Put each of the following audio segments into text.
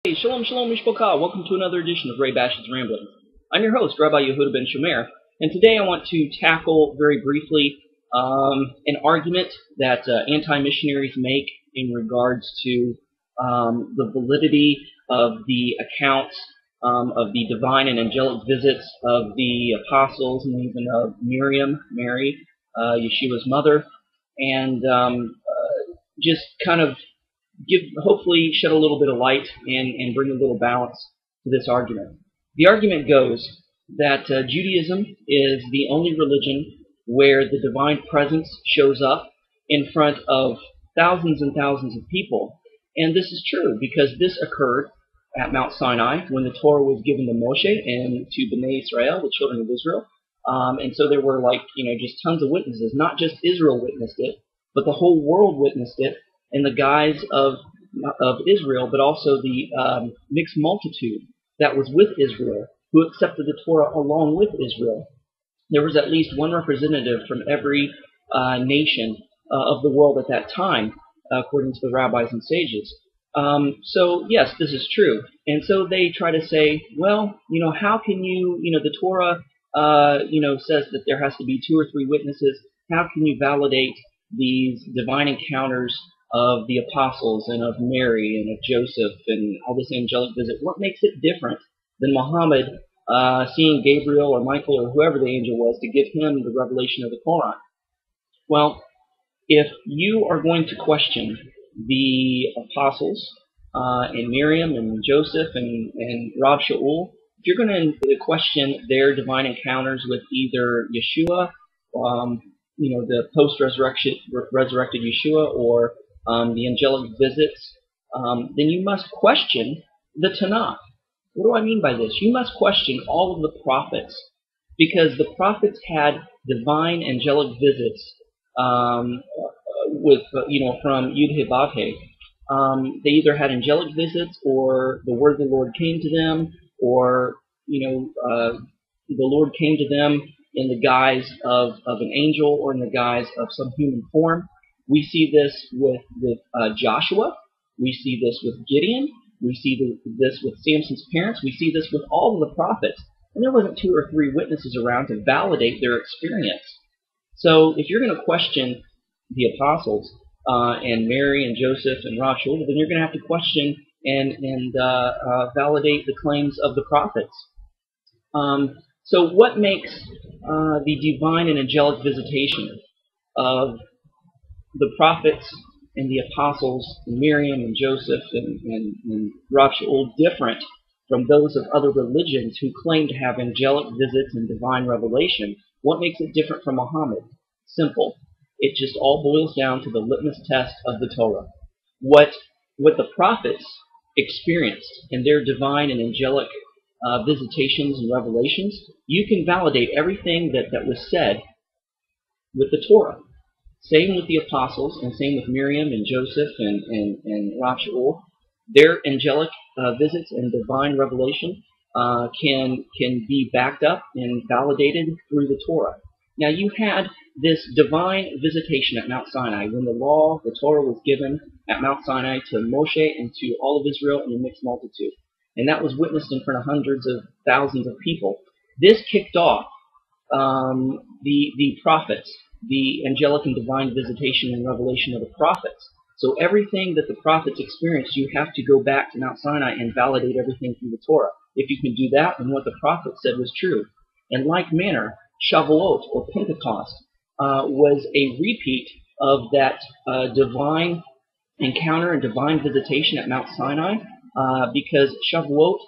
Hey, Shalom Shalom Mishpokah. Welcome to another edition of Ray Bash's Ramblings. I'm your host, Rabbi Yehuda ben Shomer, and today I want to tackle very briefly an argument that anti-missionaries make in regards to the validity of the accounts of the divine and angelic visits of the apostles and even of Miriam, Mary, Yeshua's mother, and just kind of hopefully shed a little bit of light and bring a little balance to this argument. The argument goes that Judaism is the only religion where the divine presence shows up in front of thousands and thousands of people. And this is true because this occurred at Mount Sinai when the Torah was given to Moshe and to Bnei Israel, the children of Israel. And so there were just tons of witnesses. Not just Israel witnessed it, but the whole world witnessed it in the guise of Israel, but also the mixed multitude that was with Israel, who accepted the Torah along with Israel. There was at least one representative from every nation of the world at that time, according to the rabbis and sages. So yes, this is true. And so they try to say, well, how can the Torah, says that there has to be 2 or 3 witnesses. How can you validate these divine encounters of the apostles and of Mary and of Joseph and all this angelic visit? What makes it different than Muhammad seeing Gabriel or Michael or whoever the angel was to give him the revelation of the Quran? Well, if you are going to question the apostles and Miriam and Joseph and Rav Shaul, if you're going to question their divine encounters with either Yeshua, the post-resurrected Yeshua, or the angelic visits, then you must question the Tanak. What do I mean by this? You must question all of the prophets, because the prophets had divine angelic visits from Yud He Vav He. They either had angelic visits, or the word of the Lord came to them, or the Lord came to them in the guise of an angel or in the guise of some human form. We see this with Joshua. We see this with Gideon. We see this with Samson's parents. We see this with all of the prophets. And there wasn't 2 or 3 witnesses around to validate their experience. So if you're going to question the apostles and Mary and Joseph and Rav Shaul, then you're going to have to question and validate the claims of the prophets. So what makes the divine and angelic visitation of the prophets and the apostles, Miriam and Joseph and Rav Shaul, different from those of other religions who claim to have angelic visits and divine revelation? What makes it different from Muhammad? Simple. It just all boils down to the litmus test of the Torah. What the prophets experienced in their divine and angelic visitations and revelations, you can validate everything that was said with the Torah. Same with the apostles, and same with Miriam and Joseph and Rav Shaul. Their angelic visits and divine revelation can be backed up and validated through the Torah. Now, you had this divine visitation at Mount Sinai when the Torah was given at Mount Sinai to Moshe and to all of Israel in a mixed multitude. And that was witnessed in front of hundreds of thousands of people. This kicked off the prophets, the angelic and divine visitation and revelation of the prophets. So everything that the prophets experienced, you have to go back to Mount Sinai and validate everything through the Torah. If you can do that, then what the prophets said was true. In like manner, Shavuot, or Pentecost, was a repeat of that divine encounter and divine visitation at Mount Sinai, because Shavuot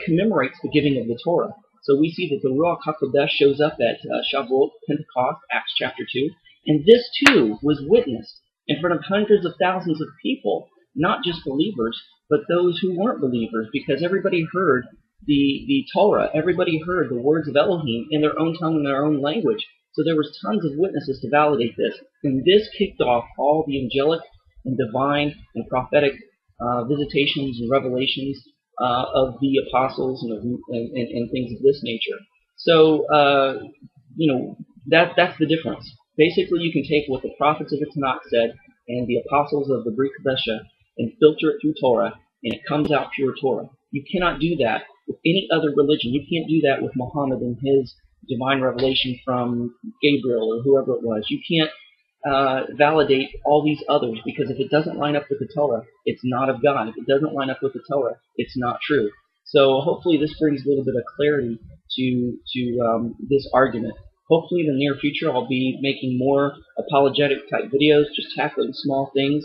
commemorates the giving of the Torah. So we see that the Ruach HaKodesh shows up at Shavuot, Pentecost, Acts chapter 2, and this too was witnessed in front of hundreds of thousands of people, not just believers, but those who weren't believers, because everybody heard the Torah, everybody heard the words of Elohim in their own tongue and their own language. So there was tons of witnesses to validate this, and this kicked off all the angelic and divine and prophetic visitations and revelations of the apostles and things of this nature. So, that's the difference. Basically, you can take what the prophets of the Tanak said and the apostles of the Brit Chadasha and filter it through Torah and it comes out pure Torah. You cannot do that with any other religion. You can't do that with Muhammad and his divine revelation from Gabriel or whoever it was. You can't validate all these others, because if it doesn't line up with the Torah, it's not of God. If it doesn't line up with the Torah, it's not true. So hopefully this brings a little bit of clarity to this argument. Hopefully in the near future I'll be making more apologetic type videos, just tackling small things,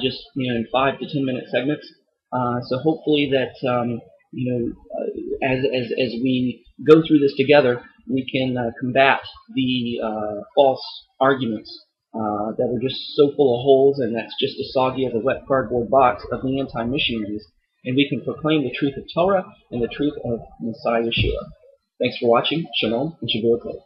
just in 5 to 10 minute segments. So hopefully that as we go through this together, we can combat the false arguments that are just so full of holes, and that's just as soggy as a wet cardboard box of the anti-missionaries. And we can proclaim the truth of Torah and the truth of Messiah Yeshua. Thanks for watching. Shalom and Shavua Tov.